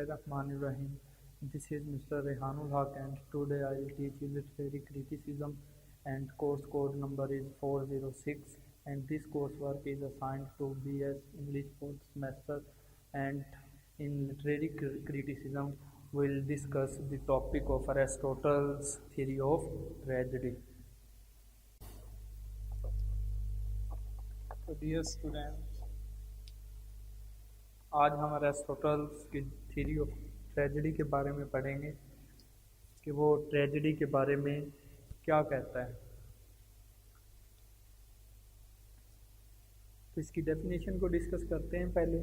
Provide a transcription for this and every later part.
Bismillahirrahmanirrahim. This is Mr. Rehanul Haq and today I will teach you literary criticism and course code number is 406 and this coursework is assigned to BS English 4th semester and in literary criticism we will discuss the topic of Aristotle's theory of tragedy. तो dear students, आज हम Aristotle की theory of tragedy के बारे में पढ़ेंगे कि वो ट्रेजेडी के बारे में क्या कहता है। तो इसकी डेफिनेशन को डिस्कस करते हैं। पहले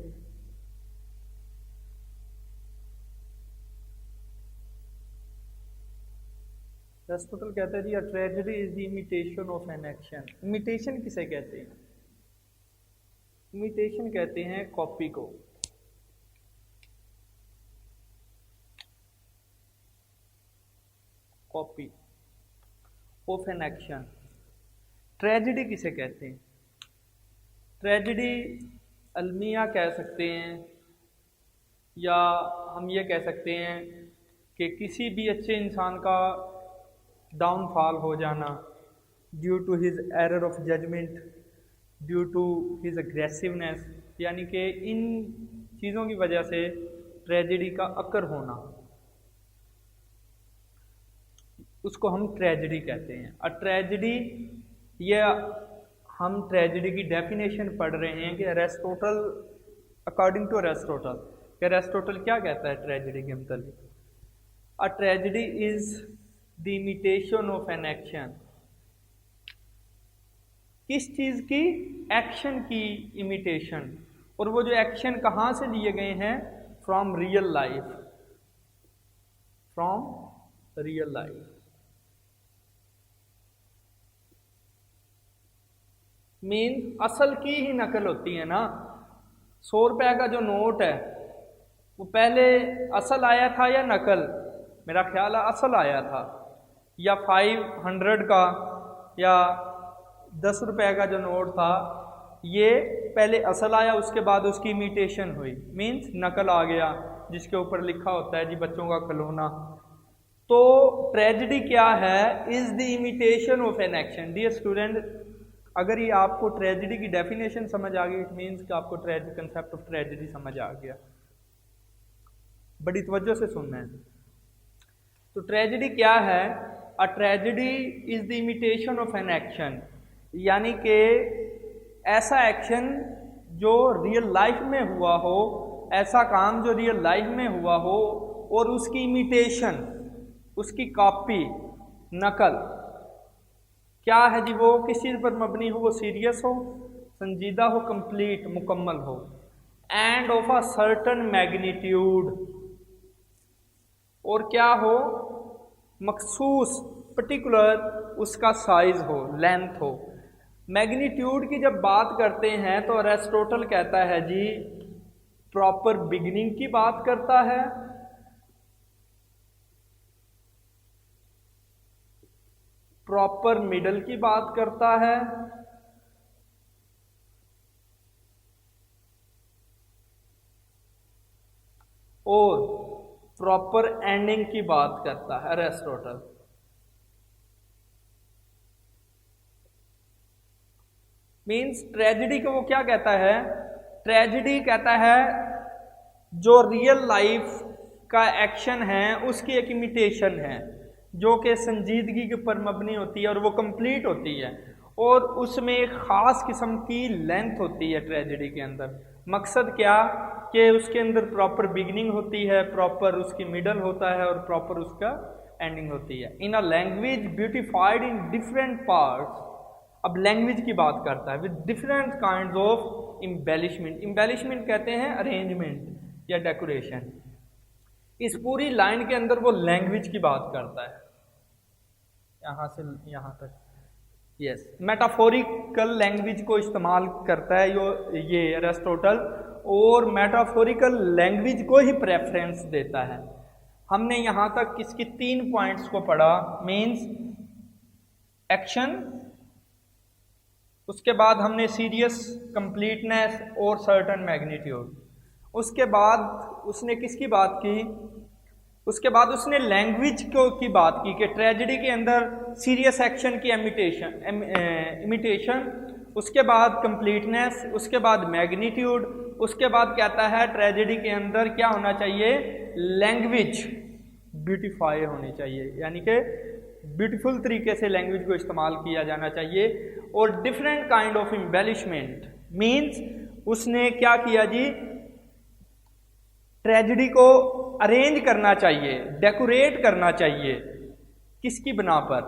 अरिस्टोटल कहता है जी, a tragedy is the imitation of an action. Imitation किसे कहते हैं? इमिटेशन कहते हैं कॉपी को। Copy of an action. Tragedy किसे कहते हैं? ट्रेजेडी अलमिया कह सकते हैं या हम ये कह सकते हैं कि किसी भी अच्छे इंसान का डाउनफॉल हो जाना due to his error of judgement, due to his aggressiveness, यानी कि इन चीज़ों की वजह से ट्रेजेडी का अकर होना, उसको हम ट्रेजेडी कहते हैं। अ ट्रेजेडी, ये हम ट्रेजेडी की डेफिनेशन पढ़ रहे हैं कि अरिस्टोटल, अकॉर्डिंग टू अरिस्टोटल, कि अरिस्टोटल क्या कहता है ट्रेजेडी के मतलब। अ tragedy is the imitation of an action. किस चीज़ की? एक्शन की इमिटेशन। और वो जो एक्शन कहाँ से लिए गए हैं? From real life. From real life mean असल की ही नकल होती है ना। 100 रुपये का जो नोट है वो पहले असल आया था या नकल? मेरा ख्याल है असल आया था। या 500 का या 10 रुपये का जो नोट था, ये पहले असल आया, उसके बाद उसकी इमिटेशन हुई, मीन्स नकल आ गया जिसके ऊपर लिखा होता है जी बच्चों का खिलौना। तो ट्रेजेडी क्या है? Is the imitation of an action. Dear student, अगर ये आपको ट्रेजेडी की डेफिनेशन समझ आ गई, इट मीन्स कि आपको कंसेप्ट ऑफ ट्रेजेडी समझ आ गया। बड़ी तवज्जो से सुनना है। तो ट्रेजेडी क्या है? अ tragedy is the imitation of an action, यानी कि ऐसा एक्शन जो रियल लाइफ में हुआ हो, ऐसा काम जो रियल लाइफ में हुआ हो और उसकी इमिटेशन, उसकी कॉपी, नकल। क्या है जी वो? किस चीज़ पर मबनी हो? वो सीरियस हो, संजीदा हो, कंप्लीट, मुकम्मल हो, end of a certain magnitude. और क्या हो? मखसूस, पर्टिकुलर उसका साइज हो, लेंथ हो। मैग्नीट्यूड की जब बात करते हैं तो अरिस्टोटल कहता है जी प्रॉपर बिगिनिंग की बात करता है, प्रॉपर मिडल की बात करता है और प्रॉपर एंडिंग की बात करता है अरिस्टोटल। मीन्स ट्रेजेडी को वो क्या कहता है? ट्रेजेडी कहता है जो रियल लाइफ का एक्शन है उसकी एक इमिटेशन है जो कि संजीदगी के ऊपर मबनी होती है और वो कंप्लीट होती है और उसमें एक ख़ास किस्म की लेंथ होती है ट्रेजेडी के अंदर। मकसद क्या? कि उसके अंदर प्रॉपर बिगिनिंग होती है, प्रॉपर उसकी मिडल होता है और प्रॉपर उसका एंडिंग होती है। In a language beautified in different parts. अब लैंग्वेज की बात करता है with different kinds of embellishment. Embellishment कहते हैं अरेंजमेंट या डेकोरेशन। इस पूरी लाइन के अंदर वो लैंग्वेज की बात करता है, यहाँ से यहाँ तक। यस, मेटाफोरिकल लैंग्वेज को इस्तेमाल करता है ये अरिस्टोटल, और मेटाफोरिकल लैंग्वेज को ही प्रेफरेंस देता है। हमने यहाँ तक इसकी 3 पॉइंट्स को पढ़ा, मीन्स एक्शन, उसके बाद हमने सीरियस, कंप्लीटनेस और सर्टन मैग्नीट्यूड। उसके बाद उसने किसकी बात की, उसके बाद उसने लैंग्वेज की बात की कि ट्रेजेडी के अंदर सीरियस एक्शन की इमिटेशन, उसके बाद कंप्लीटनेस, उसके बाद मैग्नीट्यूड, उसके बाद कहता है ट्रेजेडी के अंदर क्या होना चाहिए, लैंग्वेज ब्यूटीफाई होनी चाहिए, यानी कि ब्यूटीफुल तरीके से लैंग्वेज को इस्तेमाल किया जाना चाहिए। और different kind of embellishment means उसने क्या किया जी, ट्रेजेडी को अरेंज करना चाहिए, डेकोरेट करना चाहिए, किसकी बना पर,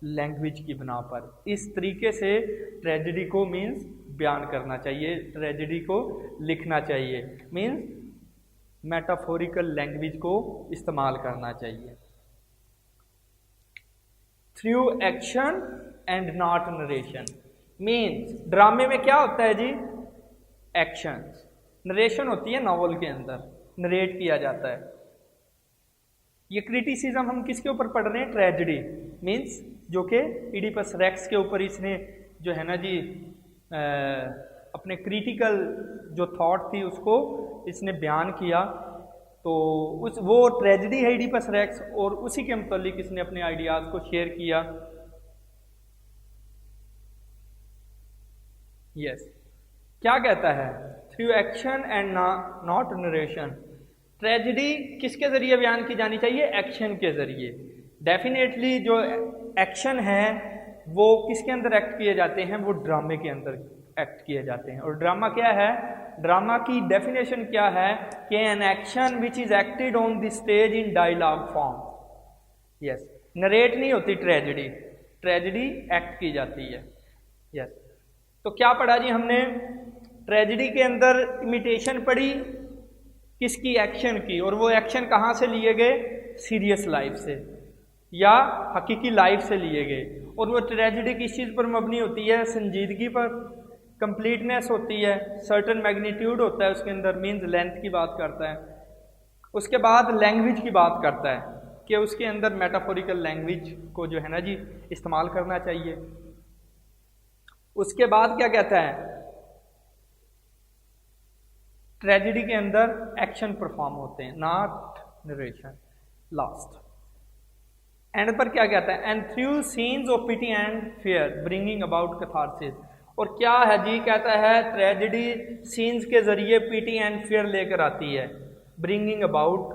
लैंग्वेज की बना पर। इस तरीके से ट्रेजेडी को मीन्स बयान करना चाहिए, ट्रेजेडी को लिखना चाहिए, मीन्स मेटाफोरिकल लैंग्वेज को इस्तेमाल करना चाहिए। Through action and not narration means ड्रामे में क्या होता है जी, एक्शन, नरेशन होती है नॉवल के अंदर, नरेट किया जाता है। ये क्रिटिसिज्म हम किसके ऊपर पढ़ रहे हैं, ट्रेजेडी मीन्स जो कि इडिपस रेक्स के ऊपर इसने जो है ना जी अपने क्रिटिकल जो थॉट थी उसको इसने बयान किया। तो वो ट्रेजेडी है इडिपस रेक्स, और उसी के मुतालिक इसने अपने आइडियाज़ को शेयर किया। यस, क्या कहता है, through action and not narration, tragedy किसके जरिए बयान की जानी चाहिए, एक्शन के जरिए। डेफिनेटली जो एक्शन है वो किसके अंदर एक्ट किए जाते हैं, वो ड्रामे के अंदर एक्ट किए जाते हैं। और ड्रामा क्या है, ड्रामा की डेफिनेशन क्या है कि an action which is acted on the stage in dialogue form. Yes, narrate नहीं होती ट्रेजेडी, ट्रेजेडी एक्ट की जाती है। यस, तो क्या पढ़ा जी हमने, ट्रेजेडी के अंदर इमिटेशन पढ़ी किसकी, एक्शन की, और वो एक्शन कहाँ से लिए गए, सीरियस लाइफ से या हकीकी लाइफ से लिए गए। और वो ट्रेजेडी किस चीज़ पर मबनी होती है, संजीदगी पर, कंप्लीटनेस होती है, सर्टन मैग्नीट्यूड होता है उसके अंदर, मीन्स लेंथ की बात करता है। उसके बाद लैंग्वेज की बात करता है कि उसके अंदर मेटाफोरिकल लैंग्वेज को जो है ना जी इस्तेमाल करना चाहिए। उसके बाद क्या कहता है, ट्रेजेडी के अंदर एक्शन परफॉर्म होते हैं, नॉट नरेशन। लास्ट एंड पर क्या कहता है, and through scenes of pity and fear bringing about catharsis. और क्या है जी, कहता है ट्रेजेडी सीन्स के जरिए पिटी एंड फियर लेकर आती है, ब्रिंगिंग अबाउट,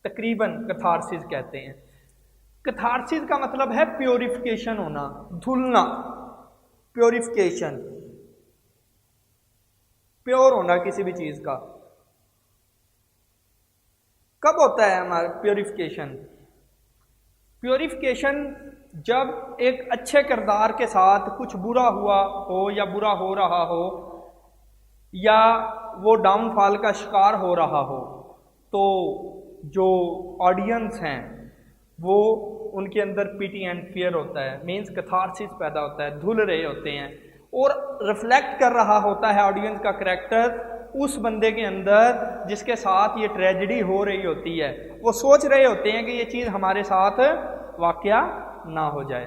तकरीबन कैथारसिस कहते हैं। कैथारसिस का मतलब है प्योरिफिकेशन होना, धुलना, प्योरिफिकेशन, प्योर होना किसी भी चीज का। कब होता है हमारा प्योरिफिकेशन, प्योरिफिकेशन जब एक अच्छे किरदार के साथ कुछ बुरा हुआ हो या बुरा हो रहा हो या वो डाउनफॉल का शिकार हो रहा हो, तो जो ऑडियंस हैं वो उनके अंदर पिटी एंड फियर होता है, मीन्स कैथारसिस पैदा होता है, धुल रहे होते हैं और रिफ्लेक्ट कर रहा होता है ऑडियंस का करैक्टर उस बंदे के अंदर जिसके साथ ये ट्रेजेडी हो रही होती है। वो सोच रहे होते हैं कि ये चीज़ हमारे साथ वाकया ना हो जाए।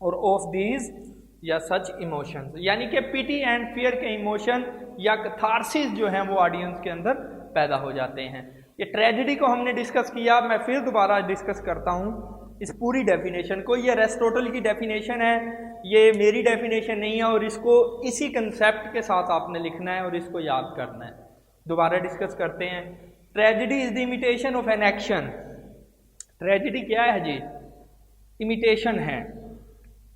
और ऑफ दीज या सच इमोशंस, यानी कि पिटी एंड फियर के इमोशन या कैथारसिस जो हैं वो ऑडियंस के अंदर पैदा हो जाते हैं। ये ट्रेजेडी को हमने डिस्कस किया, मैं फिर दोबारा डिस्कस करता हूँ इस पूरी डेफिनेशन को। ये एरिस्टोटल की डेफिनेशन है, ये मेरी डेफिनेशन नहीं है, और इसको इसी कंसेप्ट के साथ आपने लिखना है और इसको याद करना है। दोबारा डिस्कस करते हैं। Tragedy is the imitation of an action. Tragedy क्या है जी, इमिटेशन है,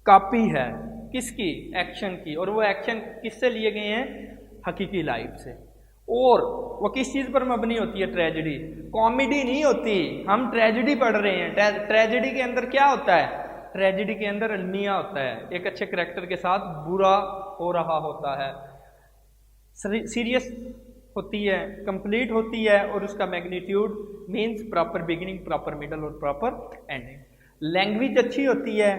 कॉपी है, किसकी, एक्शन की। और वो एक्शन किससे लिए गए हैं, हकीकी लाइफ से। और वो किस चीज़ पर मबनी होती है ट्रेजेडी, कॉमेडी नहीं होती। हम ट्रेजेडी पढ़ रहे हैं, ट्रेजेडी के अंदर क्या होता है, ट्रेजेडी के अंदर अलमिया होता है, एक अच्छे करैक्टर के साथ बुरा हो रहा होता है, सीरियस होती है, कंप्लीट होती है, और उसका magnitude means proper beginning, proper middle और प्रॉपर एंडिंग। लैंग्वेज अच्छी होती है,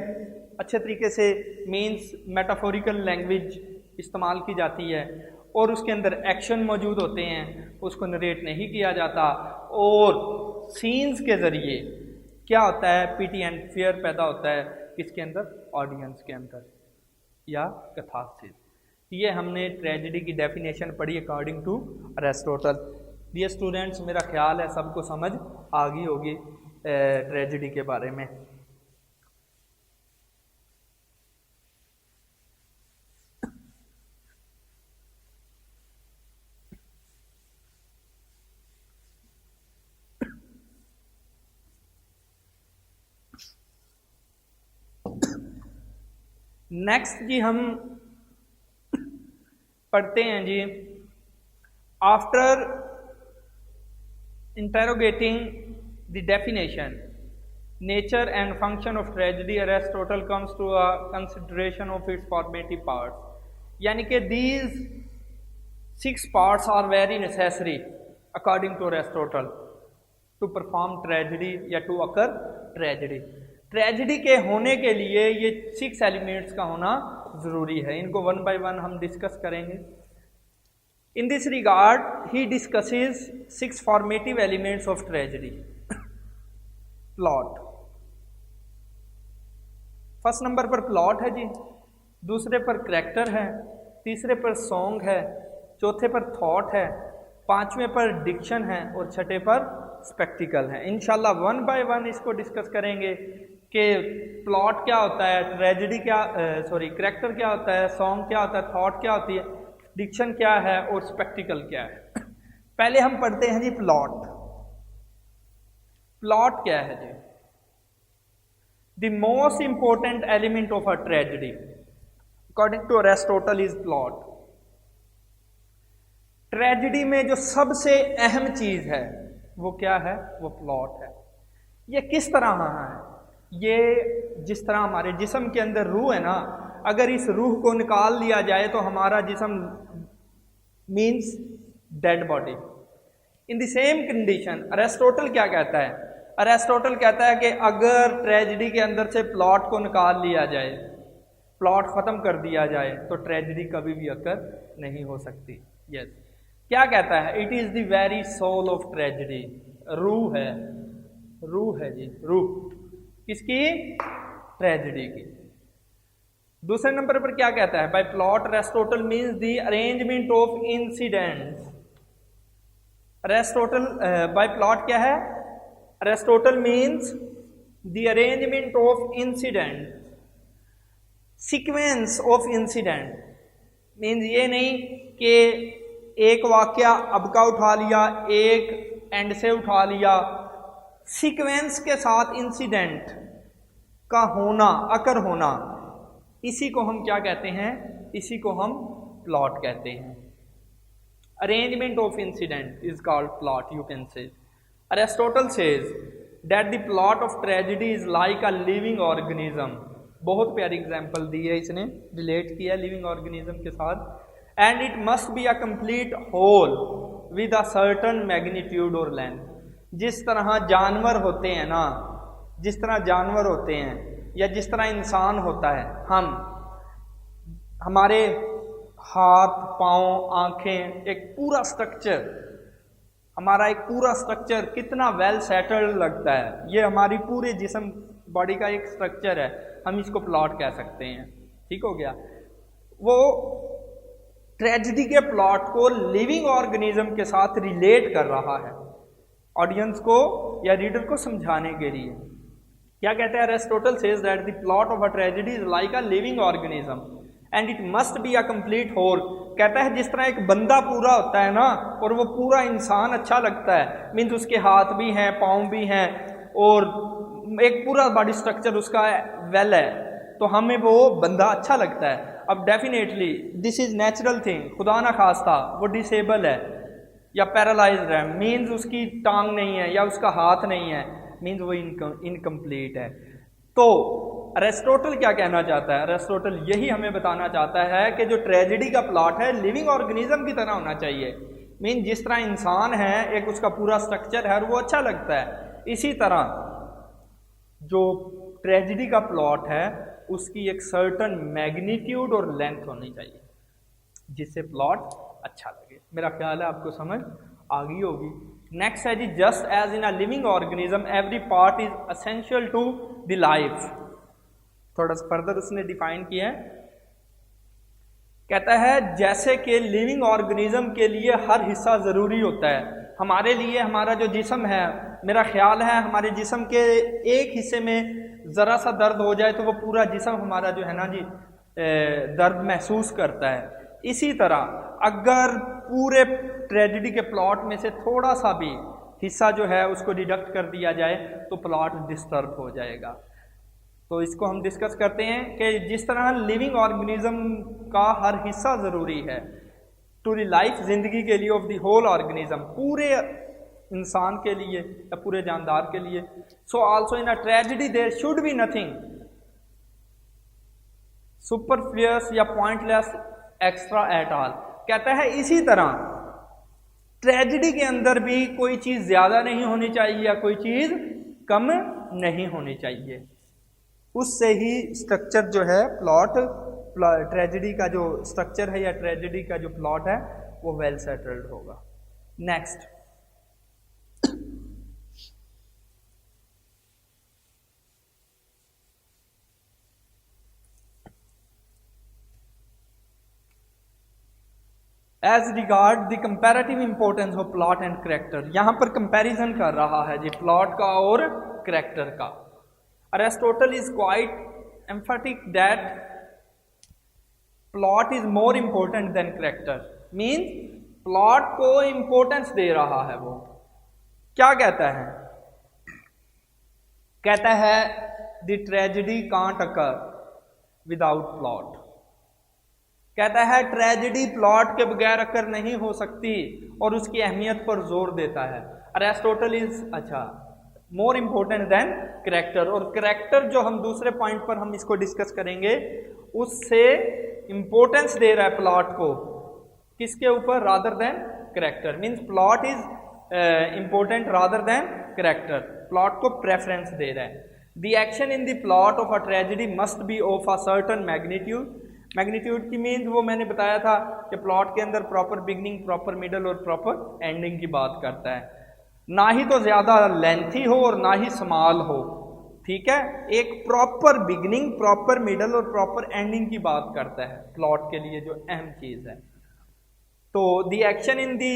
अच्छे तरीके से मीन्स मेटाफोरिकल लैंग्वेज इस्तेमाल की जाती है, और उसके अंदर एक्शन मौजूद होते हैं, उसको नरेट नहीं किया जाता। और सीन्स के ज़रिए क्या होता है, पिटी एंड फियर पैदा होता है किसके अंदर, ऑडियंस के अंदर या कैथारसिस। ये हमने ट्रेजेडी की डेफिनेशन पढ़ी according to Aristotle. Dear students, मेरा ख्याल है सबको समझ आ गई होगी ट्रेजेडी के बारे में। नेक्स्ट जी हम पढ़ते हैं जी, after interrogating the definition nature and function of tragedy, Aristotle comes to a consideration of its formative parts. यानी कि these 6 parts are very necessary according to Aristotle to perform tragedy या टू अकर ट्रेजेडी। ट्रेजेडी के होने के लिए ये 6 elements का होना ज़रूरी है। इनको वन बाय वन हम डिस्कस करेंगे। In this regard he discusses 6 formative elements of tragedy. Plot, first number पर प्लॉट है जी, दूसरे पर करैक्टर है, तीसरे पर सॉन्ग है, चौथे पर थॉट है, पांचवें पर डिक्शन है और छठे पर स्पेक्टिकल है। इंशाल्लाह वन बाय वन इसको डिस्कस करेंगे कि प्लॉट क्या होता है, ट्रेजेडी क्या करैक्टर क्या होता है, सॉन्ग क्या होता है, थॉट क्या होती है, डिक्शन क्या है और स्पेक्टिकल क्या है। पहले हम पढ़ते हैं जी प्लॉट। प्लॉट क्या है जी? The most important element of a tragedy according to Aristotle is plot. Tragedy में जो सबसे अहम चीज है वो क्या है? वो प्लॉट है। ये किस तरह है? ये जिस तरह हमारे जिस्म के अंदर रूह है ना, अगर इस रूह को निकाल लिया जाए तो हमारा जिस्म means dead body. In the same condition Aristotle क्या कहता है? अरिस्टोटल कहता है कि अगर ट्रेजेडी के अंदर से प्लॉट को निकाल लिया जाए, प्लॉट खत्म कर दिया जाए, तो ट्रेजेडी कभी भी अकर नहीं हो सकती। यस, क्या कहता है? It is the very soul of tragedy. रूह है, रूह है जी, रूह किसकी? ट्रेजेडी की। दूसरे नंबर पर क्या कहता है? By plot Aristotle means the arrangement of incidents. Aristotle by plot क्या है? Aristotle means the arrangement of incident, sequence of incident. Means ये नहीं कि एक वाक्या अब का उठा लिया, एक एंड से उठा लिया। सीक्वेंस के साथ इंसिडेंट का होना, अकर होना, इसी को हम क्या कहते हैं? इसी को हम प्लॉट कहते हैं। Arrangement of incident is called plot, you can say. Aristotle says that the plot of tragedy is like a living organism. बहुत प्यारी एग्जांपल दी है इसने, रिलेट किया लिविंग ऑर्गेनिज्म के साथ। And it must be a complete whole with a certain magnitude और length. जिस तरह जानवर होते हैं ना, जिस तरह जानवर होते हैं या जिस तरह इंसान होता है, हमारे हाथ, पाँव, आँखें, एक पूरा स्ट्रक्चर, हमारा एक पूरा स्ट्रक्चर कितना वेल सेटल्ड लगता है। ये हमारी पूरे जिस्म बॉडी का एक स्ट्रक्चर है, हम इसको प्लॉट कह सकते हैं। ठीक हो गया। वो ट्रेजेडी के प्लॉट को लिविंग ऑर्गेनिज्म के साथ रिलेट कर रहा है ऑडियंस को या रीडर को समझाने के लिए। क्या कहता है Aristotle says that the plot of a tragedy is like a living organism and it must be a complete whole. कहता है जिस तरह एक बंदा पूरा होता है ना, और वो पूरा इंसान अच्छा लगता है, मीन्स उसके हाथ भी हैं, पाँव भी हैं और एक पूरा बॉडी स्ट्रक्चर उसका वेल है, तो हमें वो बंदा अच्छा लगता है। अब definitely this is natural thing, खुदा ना खास्ता वो डिसेबल है या पैरालाइज्ड है, मीन्स उसकी टांग नहीं है या उसका हाथ नहीं है, मीन्स वो इनकम्प्लीट है। तो अरिस्टोटल क्या कहना चाहता है? अरिस्टोटल यही हमें बताना चाहता है कि जो ट्रेजेडी का प्लॉट है लिविंग ऑर्गेनिज्म की तरह होना चाहिए। मीन जिस तरह इंसान है, एक उसका पूरा स्ट्रक्चर है और वो अच्छा लगता है, इसी तरह जो ट्रेजेडी का प्लॉट है उसकी एक सर्टन मैग्नीट्यूड और लेंथ होनी चाहिए जिससे प्लॉट अच्छा लगे। मेरा ख्याल है आपको समझ आ गई होगी। नेक्स्ट है जी, just as in a living organism every part is essential to the life. थोड़ा सा फर्दर उसने डिफाइन किया है कहता है जैसे कि लिविंग ऑर्गेनिज्म के लिए हर हिस्सा ज़रूरी होता है, हमारे लिए हमारा जो जिस्म है, मेरा ख्याल है हमारे जिस्म के एक हिस्से में ज़रा सा दर्द हो जाए तो वो पूरा जिस्म हमारा जो है ना जी दर्द महसूस करता है। इसी तरह अगर पूरे ट्रेजेडी के प्लॉट में से थोड़ा सा भी हिस्सा जो है उसको डिडक्ट कर दिया जाए तो प्लॉट डिस्टर्ब हो जाएगा। तो इसको हम डिस्कस करते हैं कि जिस तरह लिविंग ऑर्गेनिज्म का हर हिस्सा ज़रूरी है टू द लाइफ, जिंदगी के लिए, ऑफ द होल ऑर्गेनिज्म, पूरे इंसान के लिए या पूरे जानदार के लिए। So also in a tragedy there should be nothing superfluous या पॉइंटलेस एक्स्ट्रा एट ऑल। कहता है इसी तरह ट्रेजेडी के अंदर भी कोई चीज़ ज़्यादा नहीं होनी चाहिए या कोई चीज़ कम नहीं होनी चाहिए। उससे ही स्ट्रक्चर जो है प्लॉट, ट्रेजेडी का जो स्ट्रक्चर है या ट्रेजेडी का जो प्लॉट है वो वेल सेटल्ड होगा। Next, as regard the comparative importance of plot and character. यहां पर कंपैरिजन कर रहा है जी प्लॉट का और करेक्टर का। Aristotle is quite emphatic that plot is more important than character, means plot को इंपॉर्टेंस दे रहा है। वो क्या कहता है? कहता है the tragedy can't occur without plot. कहता है ट्रेजेडी प्लॉट के बगैर अकर नहीं हो सकती और उसकी अहमियत पर जोर देता है। Aristotle is more important than character, और करेक्टर जो हम दूसरे पॉइंट पर हम इसको डिस्कस करेंगे उससे इंपॉर्टेंस दे रहा है प्लॉट को, किसके ऊपर? Rather than character. Means plot is important rather than character, plot को प्रेफरेंस दे रहा है। The action in the plot of a tragedy must be of a certain magnitude. Magnitude की मीन्स वो मैंने बताया था कि प्लॉट के अंदर प्रॉपर बिगनिंग, प्रॉपर मिडल और प्रॉपर एंडिंग की बात करता है। ना ही तो ज़्यादा लेंथी हो और ना ही स्मॉल हो, ठीक है। एक प्रॉपर बिगनिंग, प्रॉपर मिडल और प्रॉपर एंडिंग की बात करता है प्लॉट के लिए, जो अहम चीज़ है। तो the action in the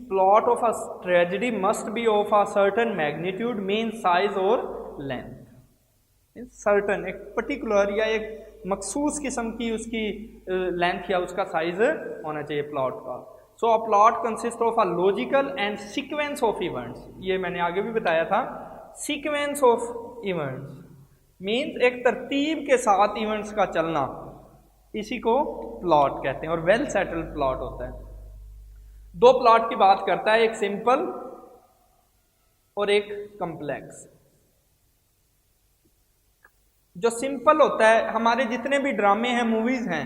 plot of a tragedy must be of a certain magnitude, mean size और लेंथ। सर्टन, एक पर्टिकुलर या एक मखसूस किस्म की उसकी लेंथ या उसका साइज होना चाहिए प्लॉट का। So a plot consist of a logical and sequence of events. ये मैंने आगे भी बताया था, सीक्वेंस ऑफ इवेंट्स मीन्स एक तरतीब के साथ इवेंट्स का चलना, इसी को प्लॉट कहते हैं, और वेल सेटल्ड प्लॉट होता है। दो प्लॉट की बात करता है, एक सिंपल और एक कम्प्लेक्स। जो सिंपल होता है, हमारे जितने भी ड्रामे हैं, मूवीज हैं,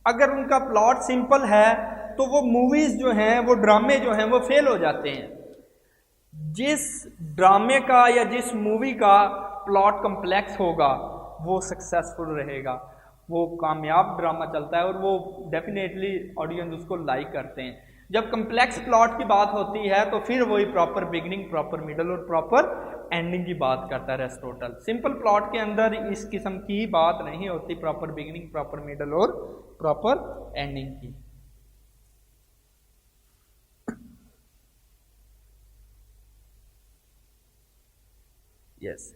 अगर उनका प्लॉट सिंपल है तो वो मूवीज जो हैं, वो ड्रामे जो हैं, वो फेल हो जाते हैं। जिस ड्रामे का या जिस मूवी का प्लॉट कम्प्लेक्स होगा वो सक्सेसफुल रहेगा, वो कामयाब ड्रामा चलता है और वो डेफिनेटली ऑडियंस उसको लाइक करते हैं। जब कम्प्लेक्स प्लॉट की बात होती है तो फिर वही प्रॉपर बिगनिंग, प्रॉपर मिडल और प्रॉपर एंडिंग की बात करता है अरिस्टोटल। सिंपल प्लॉट के अंदर इस किस्म की बात नहीं होती, प्रॉपर बिगनिंग, प्रॉपर मिडल और प्रॉपर एंडिंग की। Yes,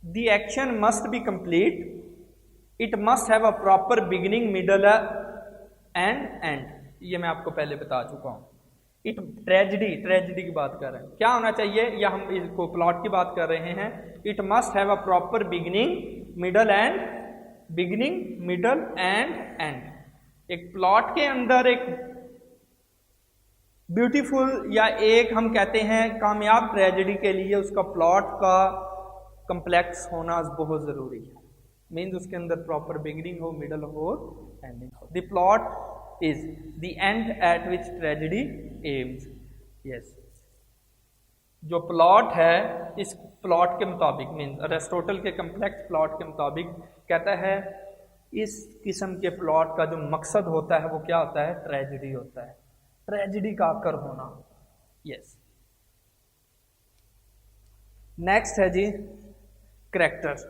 the action must be complete, it must have a proper beginning, middle and and. ये मैं आपको पहले बता चुका हूं। इट ट्रेजेडी की बात कर रहे हैं, क्या होना चाहिए, या हम इसको प्लॉट की बात कर रहे हैं। It must have a proper beginning, middle and beginning, middle and and. एक प्लॉट के अंदर एक ब्यूटीफुल या एक हम कहते हैं कामयाब ट्रेजेडी के लिए उसका प्लॉट का कम्प्लेक्स होना बहुत ज़रूरी है। मीन्स उसके अंदर प्रॉपर बिगिनिंग हो, मिडल हो और एंडिंग हो। The plot is the end at which tragedy aims. Yes, जो प्लॉट है इस प्लॉट के मुताबिक, मीन्स अरिस्टोटल के कम्प्लेक्स प्लॉट के मुताबिक कहता है इस किस्म के प्लॉट का जो मकसद होता है वो क्या होता है? ट्रेजेडी होता है, ट्रेजेडी का आकर होना। यस, नेक्स्ट है जी character.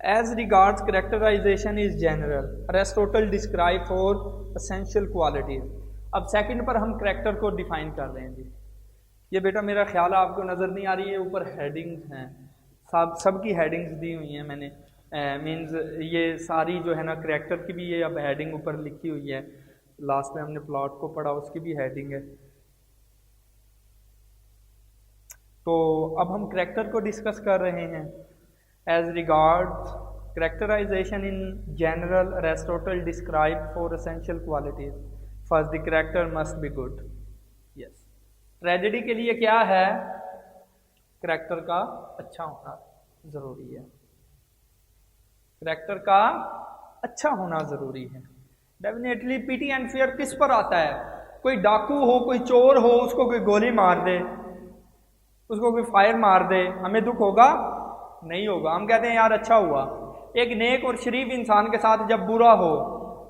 As regards characterization is general, Aristotle describe four essential qualities. अब सेकंड पर हम करेक्टर को डिफाइन कर रहे हैं जी। ये बेटा मेरा ख्याल है आपको नज़र नहीं आ रही है, ऊपर हेडिंग्स हैं, सबकी हेडिंग्स दी हुई हैं मैंने, मींस ये सारी जो है ना करेक्टर की भी ये अब हेडिंग ऊपर लिखी हुई है। लास्ट में हमने प्लॉट को पढ़ा, उसकी भी हेडिंग है। तो अब हम करेक्टर को डिस्कस कर रहे हैं। As regards characterization in general, Aristotle describe four essential qualities. First, the character must be good. Yes, tragedy के लिए क्या है? करेक्टर का अच्छा होना ज़रूरी है। करेक्टर का अच्छा होना ज़रूरी है। डेफिनेटली पीटी एंड फियर किस पर आता है? कोई डाकू हो, कोई चोर हो, उसको कोई गोली मार दे, उसको कोई फायर मार दे, हमें दुख होगा? नहीं होगा। हम कहते हैं यार अच्छा हुआ। एक नेक और शरीफ इंसान के साथ जब बुरा हो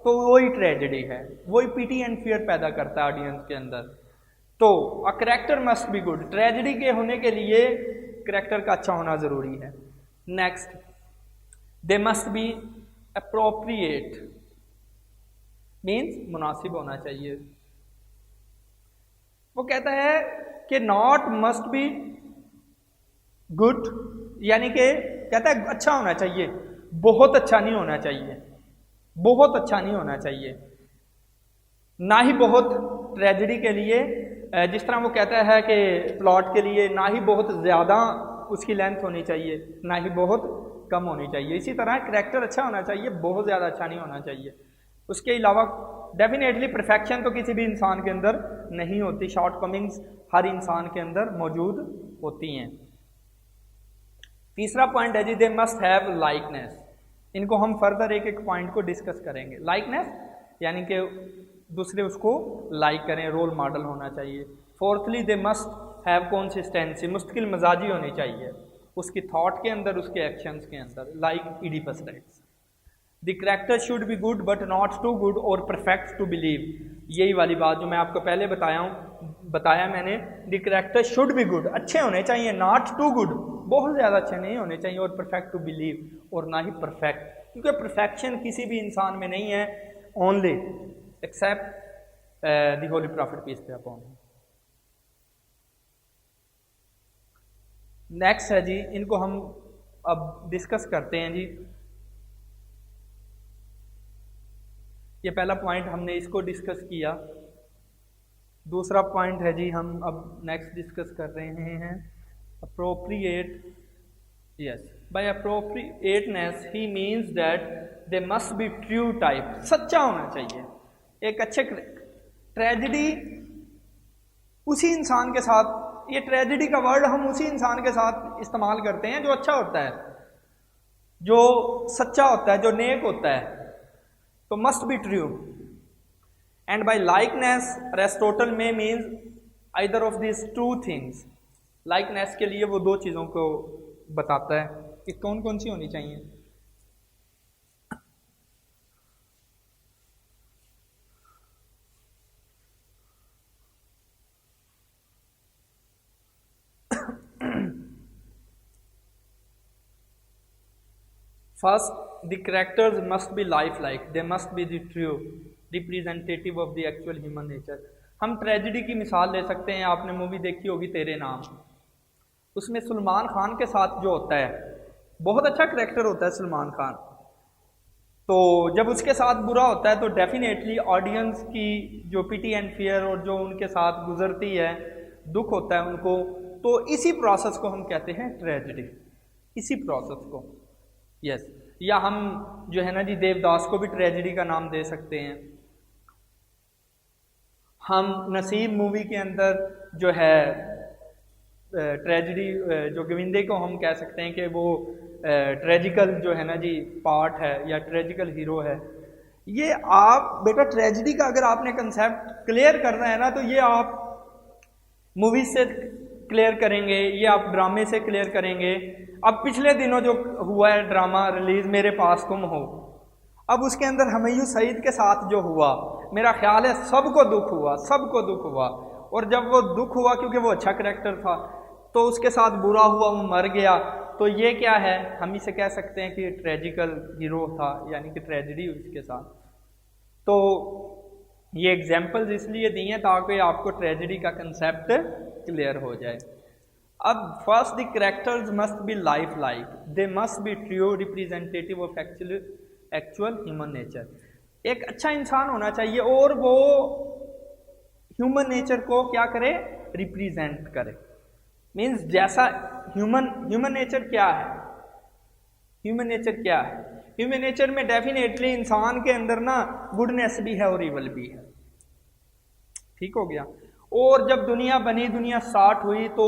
तो वही ट्रेजेडी है, वही पीटी एंड फियर पैदा करता है ऑडियंस के अंदर। तो a character must be good, tragedy के होने के लिए करेक्टर का अच्छा होना ज़रूरी है। Next, they must be appropriate, means मुनासिब होना चाहिए। वो कहता है कि नॉट मस्ट बी गुड, यानी कि कहता है अच्छा होना चाहिए, बहुत अच्छा नहीं होना चाहिए, बहुत अच्छा नहीं होना चाहिए, ना ही बहुत ट्रेजेडी के लिए, जिस तरह वो कहता है कि प्लॉट के लिए ना ही बहुत ज़्यादा उसकी लेंथ होनी चाहिए, ना ही बहुत कम होनी चाहिए। इसी तरह करेक्टर अच्छा होना चाहिए, बहुत ज़्यादा अच्छा नहीं होना चाहिए। उसके अलावा डेफिनेटली परफेक्शन तो किसी भी इंसान के अंदर नहीं होती, शॉर्ट कमिंग्स हर इंसान के अंदर मौजूद होती हैं। तीसरा पॉइंट है जी, दे मस्ट हैव लाइकनेस। इनको हम फर्दर एक एक पॉइंट को डिस्कस करेंगे। लाइकनेस यानी कि दूसरे उसको लाइक करें, रोल मॉडल होना चाहिए। Fourthly, they must have consistency, मुस्तकिल मजाजी होनी चाहिए उसकी थॉट के अंदर, उसके एक्शंस के अंदर, like Oedipus rights. The character should be good but not too good और परफेक्ट टू बिलीव। यही वाली बात जो मैं आपको पहले बताया मैंने, the character should be good, अच्छे होने चाहिए, नॉट टू गुड, बहुत ज़्यादा अच्छे नहीं होने चाहिए, और परफेक्ट टू बिलीव, और ना ही परफेक्ट, क्योंकि परफेक्शन किसी भी इंसान में नहीं है, only except the holy prophet peace be upon. Next है जी, इनको हम अब डिस्कस करते हैं जी। ये पहला पॉइंट हमने इसको डिस्कस किया। दूसरा पॉइंट है जी, हम अब नेक्स्ट डिस्कस कर रहे हैं अप्रोप्रिएट। यस, बाय अप्रोप्रिएटनेस ही means that they must be true type, सच्चा होना चाहिए। एक अच्छे ट्रेजेडी उसी इंसान के साथ, ये ट्रेजेडी का वर्ड हम उसी इंसान के साथ इस्तेमाल करते हैं जो अच्छा होता है, जो सच्चा होता है, जो नेक होता है। तो must be true. And by likeness Aristotle में means either of this two things. Likeness के लिए वो दो चीज़ों को बताता है कि कौन कौन सी होनी चाहिए। First, the characters must be lifelike. They must be the true representative of the actual human nature. हम ट्रेजेडी की मिसाल ले सकते हैं। आपने मूवी देखी होगी तेरे नाम, उसमें सलमान खान के साथ जो होता है, बहुत अच्छा करैक्टर होता है सलमान खान। तो जब उसके साथ बुरा होता है तो डेफिनेटली ऑडियंस की जो पिटी एंड फियर और जो उनके साथ गुजरती है, दुख होता है उनको, तो इसी प्रोसेस को हम कहते हैं ट्रेजेडी, इसी प्रोसेस को। यस, या हम जो है ना जी देवदास को भी ट्रेजेडी का नाम दे सकते हैं। हम नसीब मूवी के अंदर जो है ट्रेजेडी, जो गोविंदे को हम कह सकते हैं कि वो ट्रेजिकल जो है ना जी पार्ट है या ट्रेजिकल हीरो है। ये आप बेटा ट्रेजेडी का अगर आपने कंसेप्ट क्लियर करना है ना, तो ये आप मूवी से क्लियर करेंगे, ये आप ड्रामे से क्लियर करेंगे। अब पिछले दिनों जो हुआ है ड्रामा रिलीज मेरे पास तुम हो, अब उसके अंदर हमयू सईद के साथ जो हुआ, मेरा ख्याल है सबको दुख हुआ, सबको दुख हुआ। और जब वो दुख हुआ क्योंकि वो अच्छा करैक्टर था, तो उसके साथ बुरा हुआ, वो मर गया, तो ये क्या है, हम इसे कह सकते हैं कि ट्रेजिकल हीरो था, यानी कि ट्रेजिडी हुई इसके साथ। तो ये एग्जाम्पल्स इसलिए दिए हैं ताकि आपको ट्रेजिडी का कंसेप्ट क्लियर हो जाए। अब first the characters must be life like, they must be true representative of actual human nature. एक अच्छा इंसान होना चाहिए और वो ह्यूमन नेचर को क्या करे, रिप्रेजेंट करे। मीन्स जैसा ह्यूमन नेचर क्या है, ह्यूमन नेचर क्या है, ह्यूमन नेचर में डेफिनेटली इंसान के अंदर ना गुडनेस भी है और इवल भी है। ठीक हो गया। और जब दुनिया बनी, दुनिया स्टार्ट हुई, तो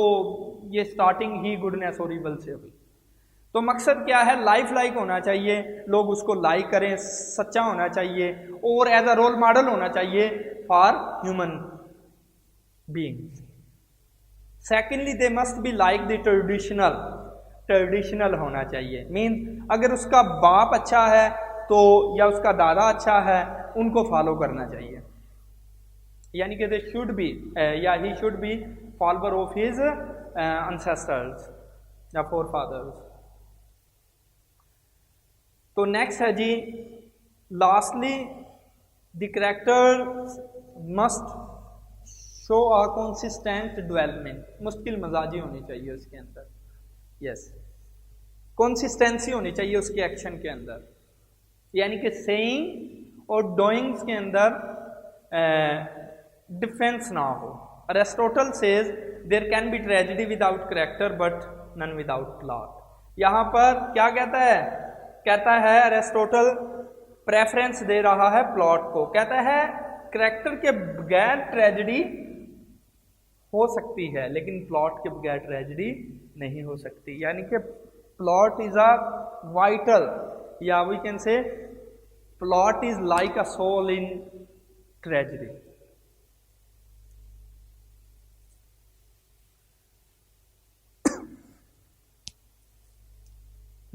ये स्टार्टिंग ही गुडनेस और इवल से हुई। तो मकसद क्या है, लाइफ लाइक होना चाहिए, लोग उसको लाइक करें, सच्चा होना चाहिए और एज अ रोल मॉडल होना चाहिए for human beings. Secondly they must be like the traditional होना चाहिए। मीन्स अगर उसका बाप अच्छा है तो या उसका दादा अच्छा है, उनको फॉलो करना चाहिए, यानी कि दे शुड बी या he should be follower of his ancestors या फोरफादर्स। तो नेक्स्ट है जी, lastly the character must show a consistent development. मुश्किल मजाजी होनी चाहिए उसके अंदर, यस, कंसिस्टेंसी होनी चाहिए उसके एक्शन के अंदर, यानी कि सेइंग और डूइंग्स के अंदर डिफरेंस ना हो। Aristotle says there can be tragedy without character but none without plot. यहाँ पर क्या कहता है अरिस्टोटल प्रेफरेंस दे रहा है प्लॉट को, कहता है कैरेक्टर के बगैर ट्रेजेडी हो सकती है लेकिन प्लॉट के बगैर ट्रेजेडी नहीं हो सकती। यानी कि प्लॉट इज अ वाइटल, या we can say plot is like a soul in tragedy.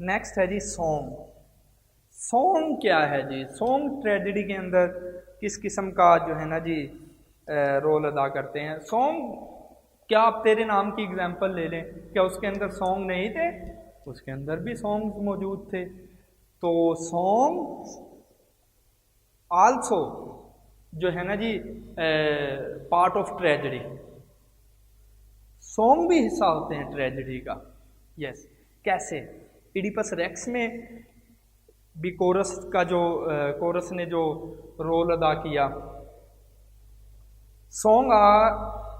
Next है जी सॉन्ग। सॉन्ग क्या है जी, सॉन्ग ट्रेजेडी के अंदर किस किस्म का जो है ना जी रोल अदा करते हैं। सॉन्ग, क्या आप तेरे नाम की एग्जांपल ले लें, क्या उसके अंदर सॉन्ग नहीं थे? उसके अंदर भी सॉन्ग मौजूद थे। तो सॉन्ग आल्सो जो है ना जी पार्ट ऑफ ट्रेजेडी, सॉन्ग भी हिस्सा होते हैं ट्रेजेडी का। यस, कैसे? इडिपस रेक्स में भी कोरस ने जो रोल अदा किया। सॉन्ग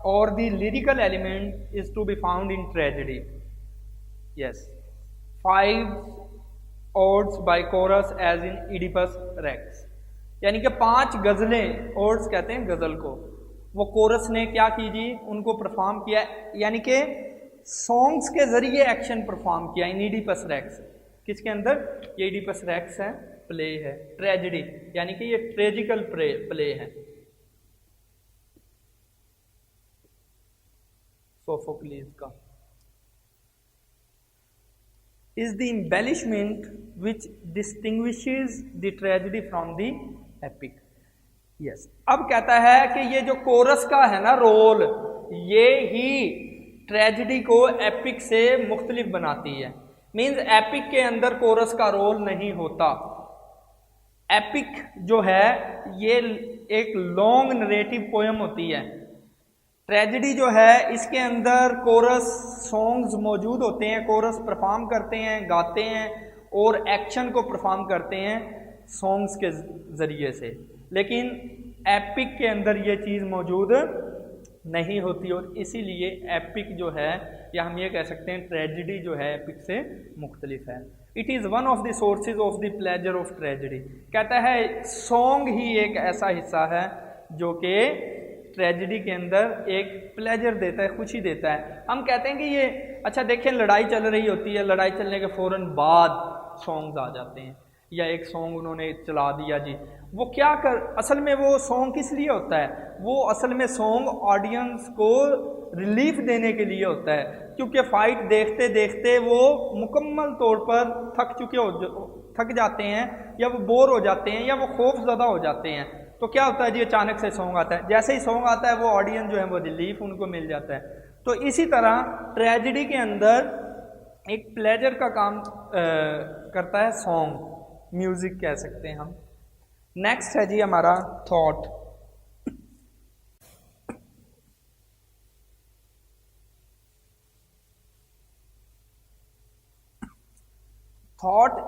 और the lyrical element is to be found in tragedy. Yes, 5 odes by chorus as in Oedipus Rex, यानी कि 5 गजलें, ओड्स कहते हैं गजल को, वो कोरस ने क्या की जी, उनको परफॉर्म किया, यानी कि सॉन्ग्स के जरिए एक्शन परफॉर्म किया इन इडिपस रेक्स। किसके अंदर? ये इडिपस रेक्स है, प्ले है, ट्रेजेडी, यानी कि ये ट्रेजिकल प्ले है सोफोक्लीज का। Is the embellishment which distinguishes the tragedy from the epic. Yes, अब कहता है कि ये जो कोरस का है ना रोल, ये ही ट्रेजेडी को एपिक से मुख्तलिफ बनाती है। मीन्स एपिक के अंदर कोरस का रोल नहीं होता। एपिक जो है ये एक लॉन्ग नरेटिव पोयम होती है। ट्रेजेडी जो है इसके अंदर कोरस सॉन्ग्स मौजूद होते हैं, कोरस परफॉर्म करते हैं, गाते हैं और एक्शन को परफॉर्म करते हैं सॉन्ग्स के ज़रिए से। लेकिन एपिक के अंदर ये चीज़ मौजूद नहीं होती और इसीलिए एपिक जो है, या हम ये कह सकते हैं ट्रेजेडी जो है एपिक से मुख्तलिफ है। It is one of the sources of the pleasure of tragedy. कहता है सॉन्ग ही एक ऐसा हिस्सा है जो कि ट्रेजेडी के अंदर एक प्लेजर देता है, खुशी देता है। हम कहते हैं कि ये अच्छा देखें, लड़ाई चल रही होती है, लड़ाई चलने के फ़ौरन बाद सॉन्ग्स आ जाते हैं, या एक सॉन्ग उन्होंने चला दिया जी, वो क्या कर, असल में वो सॉन्ग किस लिए होता है? वो असल में सॉन्ग ऑडियंस को रिलीफ देने के लिए होता है, क्योंकि फाइट देखते देखते वो मुकम्मल तौर पर थक जाते हैं, या वो बोर हो जाते हैं, या वो खौफज़दा हो जाते हैं। तो क्या होता है जी, अचानक से सॉन्ग आता है, जैसे ही सॉन्ग आता है वो ऑडियंस जो है वो रिलीफ उनको मिल जाता है। तो इसी तरह ट्रेजेडी के अंदर एक प्लेजर का काम करता है सॉन्ग, म्यूजिक कह सकते हैं हम। नेक्स्ट है जी हमारा थॉट। थॉट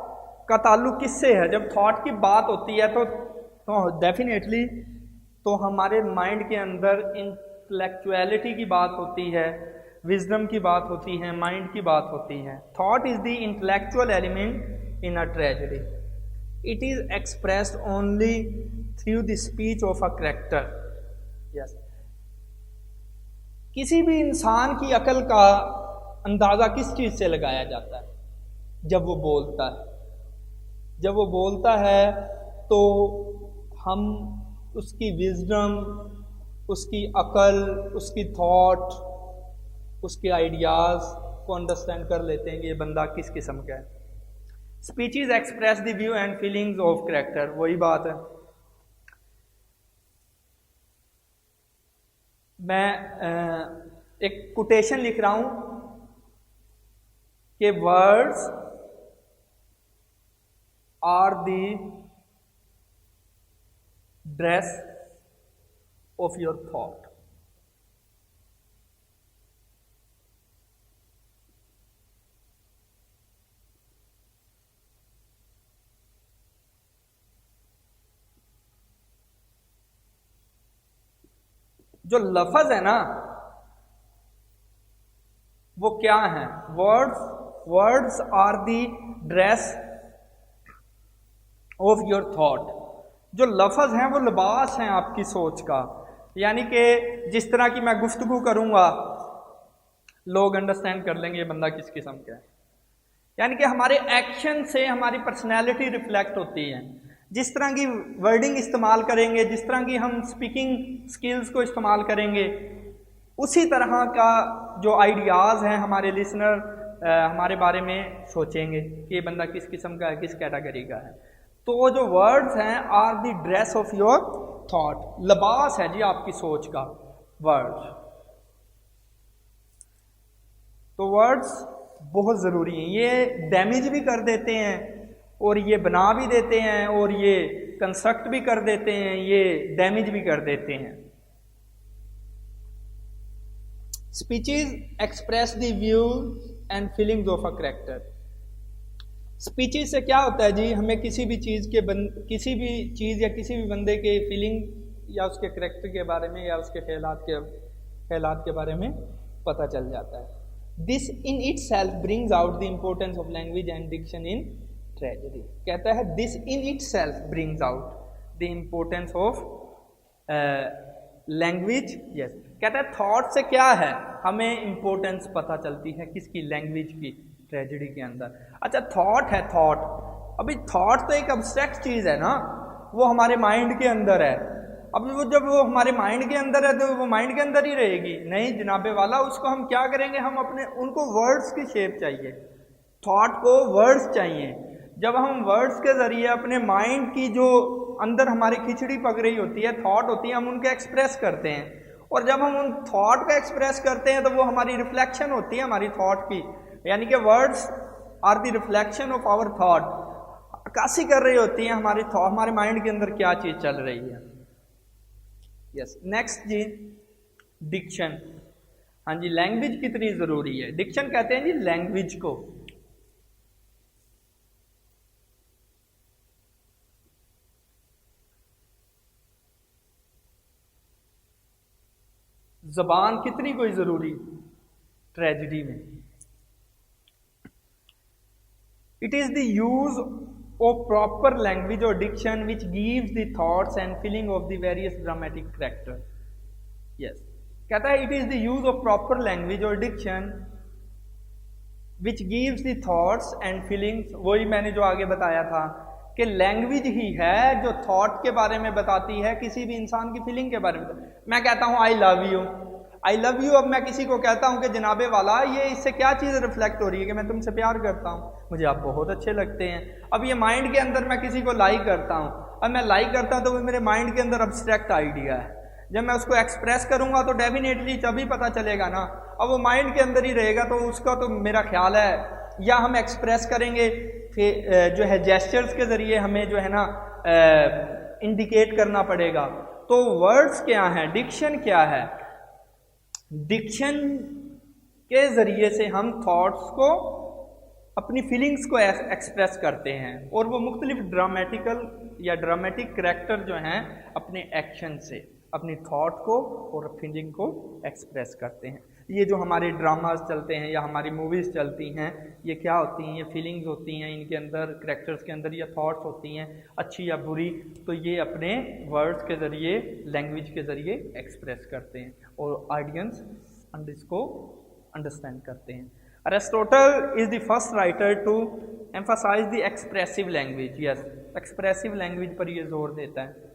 का ताल्लुक किससे है? जब थॉट की बात होती है तो डेफिनेटली तो हमारे माइंड के अंदर इंटेलेक्चुअलिटी की बात होती है, विजडम की बात होती है, माइंड की बात होती है। Thought is the intellectual element in a tragedy. It is expressed only through the speech of a character. Yes, किसी भी इंसान की अकल का अंदाजा किस चीज से लगाया जाता है? जब वो बोलता है। जब वो बोलता है तो हम उसकी विजडम, उसकी अकल, उसकी थॉट, उसके आइडियाज को अंडरस्टैंड कर लेते हैं कि ये बंदा किस किस्म का है। Speeches express the view and feelings of character, वही बात है। मैं एक कोटेशन लिख रहा हूं कि words are the dress of your thought. जो लफ्ज है ना वो क्या है? Words are the dress of your thought. जो लफ्ज हैं वो लिबास हैं आपकी सोच का। यानी कि जिस तरह की मैं गुफ्तगू करूंगा लोग अंडरस्टैंड कर लेंगे ये बंदा किस किस्म का है। यानी कि हमारे एक्शन से हमारी पर्सनैलिटी रिफ्लेक्ट होती है। जिस तरह की वर्डिंग इस्तेमाल करेंगे, जिस तरह की हम स्पीकिंग स्किल्स को इस्तेमाल करेंगे, उसी तरह का जो आइडियाज़ हैं हमारे लिसनर हमारे बारे में सोचेंगे कि ये बंदा किस किस्म का है, किस कैटेगरी का है। तो जो वर्ड्स हैं are the dress of your thought, लिबास है जी आपकी सोच का वर्ड्स। तो वर्ड्स बहुत ज़रूरी हैं। ये डैमेज भी कर देते हैं और ये बना भी देते हैं और ये कंस्ट्रक्ट भी कर देते हैं, ये डैमेज भी कर देते हैं। Speeches express the views and feelings of a character. Speeches से क्या होता है जी? हमें किसी भी चीज़ या किसी भी बंदे के फीलिंग या उसके कैरेक्टर के बारे में या उसके ख्यालात के बारे में पता चल जाता है। This in itself brings out the importance of language and diction in tragedy। कहता है this in itself brings out the importance of language। Yes, कहता है थॉट से क्या है हमें इंपॉर्टेंस पता चलती है किसकी? लैंग्वेज की, ट्रेजेडी के अंदर। अच्छा, थॉट है, थॉट अभी थॉट तो एक अब्स्ट्रैक्ट चीज़ है ना, वो हमारे माइंड के अंदर है। अब जब वो हमारे माइंड के अंदर है तो वो माइंड के अंदर ही रहेगी? नहीं जनाबे वाला, उसको हम क्या करेंगे? हम उनको वर्ड्स की शेप चाहिए, थॉट को वर्ड्स चाहिए। जब हम वर्ड्स के ज़रिए अपने माइंड की जो अंदर हमारी खिचड़ी पक रही होती है, थॉट होती है, हम उनके एक्सप्रेस करते हैं। और जब हम उन थॉट का एक्सप्रेस करते हैं तो वो हमारी रिफ्लेक्शन होती है हमारी थॉट की। यानी कि words are the reflection of our thought, अक्कासी कर रही होती है हमारे माइंड के अंदर क्या चीज़ चल रही है। यस, नेक्स्ट जी डिक्शन। हाँ जी, लैंग्वेज कितनी ज़रूरी है? डिक्शन कहते हैं जी लैंग्वेज को। ज़बान कितनी कोई ज़रूरी ट्रेजेडी में? It is the use of proper language और diction which gives the thoughts and feeling of the various dramatic character. Yes, कहता है it is the use of proper language और diction which gives the thoughts and feelings. वही मैंने जो आगे बताया था कि लैंग्वेज ही है जो थॉट के बारे में बताती है, किसी भी इंसान की फीलिंग के बारे में। मैं कहता हूँ I love you, I love you. अब मैं किसी को कहता हूँ कि जनाबे वाला, ये इससे क्या चीज़ रिफ्लेक्ट हो रही है कि मैं तुमसे प्यार करता हूँ, मुझे आप बहुत अच्छे लगते हैं। अब ये माइंड के अंदर मैं किसी को लाइक करता हूँ, अब मैं लाइक करता हूँ तो वो मेरे माइंड के अंदर अब्स्ट्रैक्ट आइडिया है। जब मैं उसको एक्सप्रेस करूँगा तो डेफिनेटली तभी पता चलेगा ना। अब वो माइंड के अंदर ही रहेगा तो उसका तो मेरा ख्याल है या हम एक्सप्रेस करेंगे जो है जेस्चर्स के ज़रिए, हमें जो है ना इंडिकेट करना पड़ेगा। तो वर्ड्स क्या हैं, डिक्शन क्या है? डिक्शन के ज़रिए से हम थॉट्स को, अपनी फीलिंग्स को एक्सप्रेस करते हैं, और वो मुख्तलिफ ड्रामेटिकल या ड्रामेटिक करैक्टर जो हैं अपने एक्शन से अपनी थॉट को और फीलिंग को एक्सप्रेस करते हैं। ये जो हमारे ड्रामास चलते हैं या हमारी मूवीज़ चलती हैं, ये क्या होती हैं? ये फीलिंग्स होती हैं, इनके अंदर करैक्टर्स के अंदर या थॉट्स होती हैं, अच्छी या बुरी, तो ये अपने वर्ड्स के ज़रिए, लैंग्वेज के ज़रिए एक्सप्रेस करते हैं और ऑडियंस इसको अंडरस्टैंड करते हैं। Aristotle is the first writer to emphasise the expressive language. Yes, expressive language पर ये जोर देता है।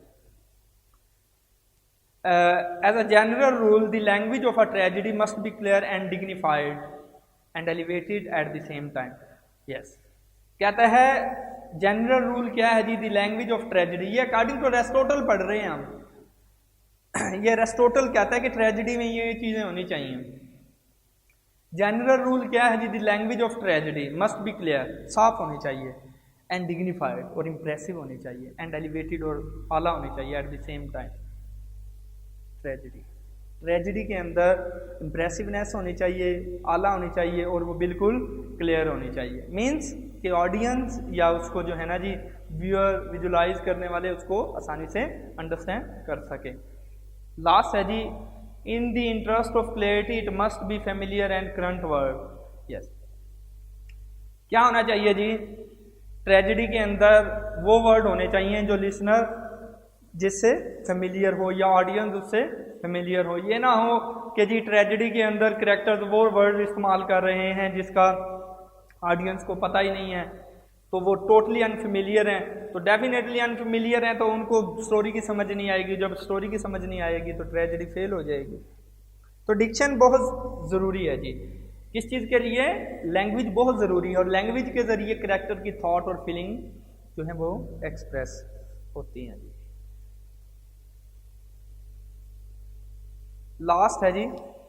As a general rule, the language of a tragedy must be clear and dignified and elevated at the same time. Yes, कहता है general rule क्या है जी? The language of tragedy. ये अकॉर्डिंग टू एरिस्टोटल पढ़ रहे हैं हम। ये एरिस्टोटल कहता है कि ट्रेजिडी में ये चीज़ें होनी चाहिए। जनरल रूल क्या है जी? The language of tragedy must be clear, साफ होनी चाहिए, एंड डिग्निफाइड और इम्प्रेसिव होनी चाहिए, एंड एलिवेटेड और आला होनी चाहिए at the same time. Tragedy के अंदर इम्प्रेसिवनेस होनी चाहिए, आला होनी चाहिए, और वो बिल्कुल क्लियर होनी चाहिए। मीन्स कि ऑडियंस या उसको जो है ना जी व्यूअर, विजुलाइज करने वाले उसको आसानी से अंडरस्टैंड कर सके। लास्ट है जी, in the interest of clarity it must be familiar and current word. Yes, क्या होना चाहिए जी? ट्रेजिडी के अंदर वो वर्ड होने चाहिए जो लिसनर जिससे फेमिलियर हो या ऑडियंस उससे फेमिलियर हो। ये ना हो कि जी ट्रेजिडी के अंदर करैक्टर्स वो वर्ड इस्तेमाल कर रहे हैं जिसका ऑडियंस को पता ही नहीं है, तो वो टोटली अनफेमिलियर हैं। तो डेफिनेटली अनफेमिलियर हैं तो उनको स्टोरी की समझ नहीं आएगी। जब स्टोरी की समझ नहीं आएगी तो ट्रेजिडी फेल हो जाएगी। तो डिक्शन बहुत ज़रूरी है जी। किस चीज़ के लिए? लैंग्वेज बहुत ज़रूरी है, और लैंग्वेज के ज़रिए करैक्टर की थॉट और फीलिंग जो है वो एक्सप्रेस होती हैं जी। लास्ट है जी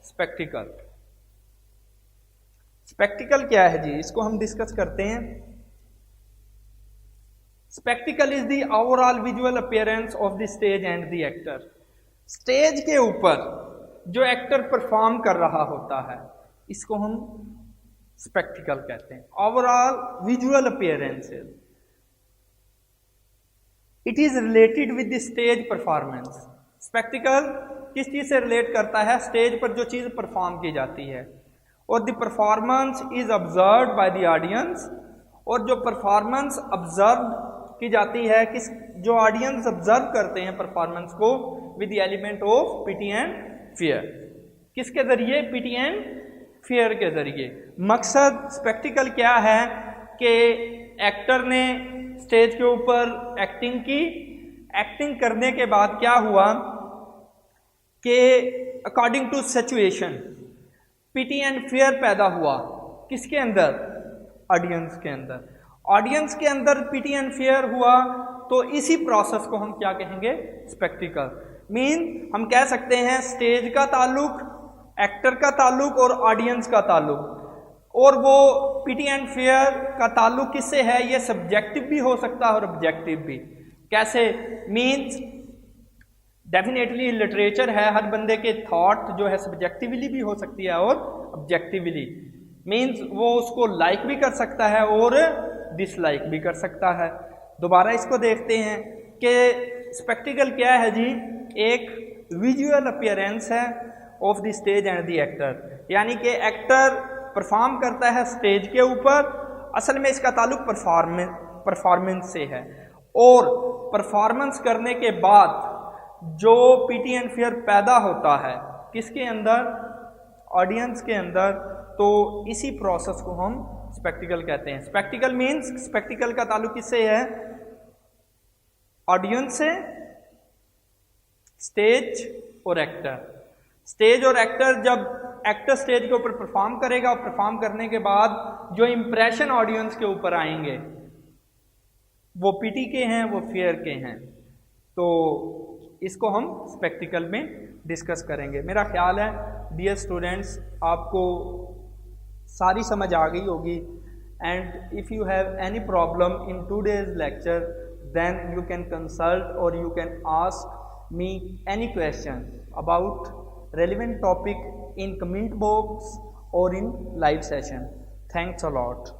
स्पेक्टिकल। स्पेक्टिकल क्या है जी? इसको हम डिस्कस करते हैं। Spectacled is the overall visual appearance of the stage and the actor. Stage के ऊपर जो एक्टर परफॉर्म कर रहा होता है इसको हम स्पेक्टिकल कहते हैं। Overall visual appearances, it is related with the stage performance. Spectacled किस चीज़ से रिलेट करता है? स्टेज पर जो चीज़ परफॉर्म की जाती है, और the performance is observed by the audience, और जो परफॉर्मेंस ऑब्जर्व की जाती है, किस जो ऑडियंस ऑब्जर्व करते हैं परफॉर्मेंस को, with the element of pity and fear. किसके ज़रिए? पिटी एंड फियर के ज़रिए। मकसद स्पेक्टिकल क्या है कि एक्टर ने स्टेज के ऊपर एक्टिंग की, एक्टिंग करने के बाद क्या हुआ कि according to situation pity and fear पैदा हुआ। किसके अंदर? ऑडियंस के अंदर। ऑडियंस के अंदर पिटी एंड फियर हुआ, तो इसी प्रोसेस को हम क्या कहेंगे? स्पेक्टिकल। मीन हम कह सकते हैं स्टेज का ताल्लुक, एक्टर का ताल्लुक और ऑडियंस का ताल्लुक, और वो पिटी एंड फियर का ताल्लुक किससे है? ये सब्जेक्टिव भी हो सकता है और ऑब्जेक्टिव भी। कैसे? मीन्स डेफिनेटली लिटरेचर है, हर बंदे के थॉट जो है सब्जेक्टिवली भी हो सकती है और ऑब्जेक्टिवली। मीन्स वो उसको लाइक भी कर सकता है और डिसलाइक भी कर सकता है। दोबारा इसको देखते हैं कि स्पेक्टिकल क्या है जी? एक विजुअल अपीयरेंस है of the stage and the actor, यानी कि एक्टर परफॉर्म करता है स्टेज के ऊपर, असल में इसका ताल्लुक परफॉर्मेंस से है, और परफॉर्मेंस करने के बाद जो पीटी एंड फियर पैदा होता है किसके अंदर? ऑडियंस के अंदर। तो इसी प्रोसेस को हम स्पेक्टिकल कहते हैं। स्पेक्टिकल मीन्स स्पेक्टिकल का ताल्लुक किससे है? ऑडियंस से, स्टेज और एक्टर। स्टेज और एक्टर, जब एक्टर स्टेज के ऊपर परफॉर्म करेगा और परफॉर्म करने के बाद जो इंप्रेशन ऑडियंस के ऊपर आएंगे वो पीटी के हैं, वो फियर के हैं। तो इसको हम स्पेक्टिकल में डिस्कस करेंगे। मेरा ख्याल है डियर स्टूडेंट्स आपको सारी समझ आ गई होगी and if you have any problem in today's lecture, then you can consult or you can ask me any question about relevant topic in comment box or in live session. Thanks a lot.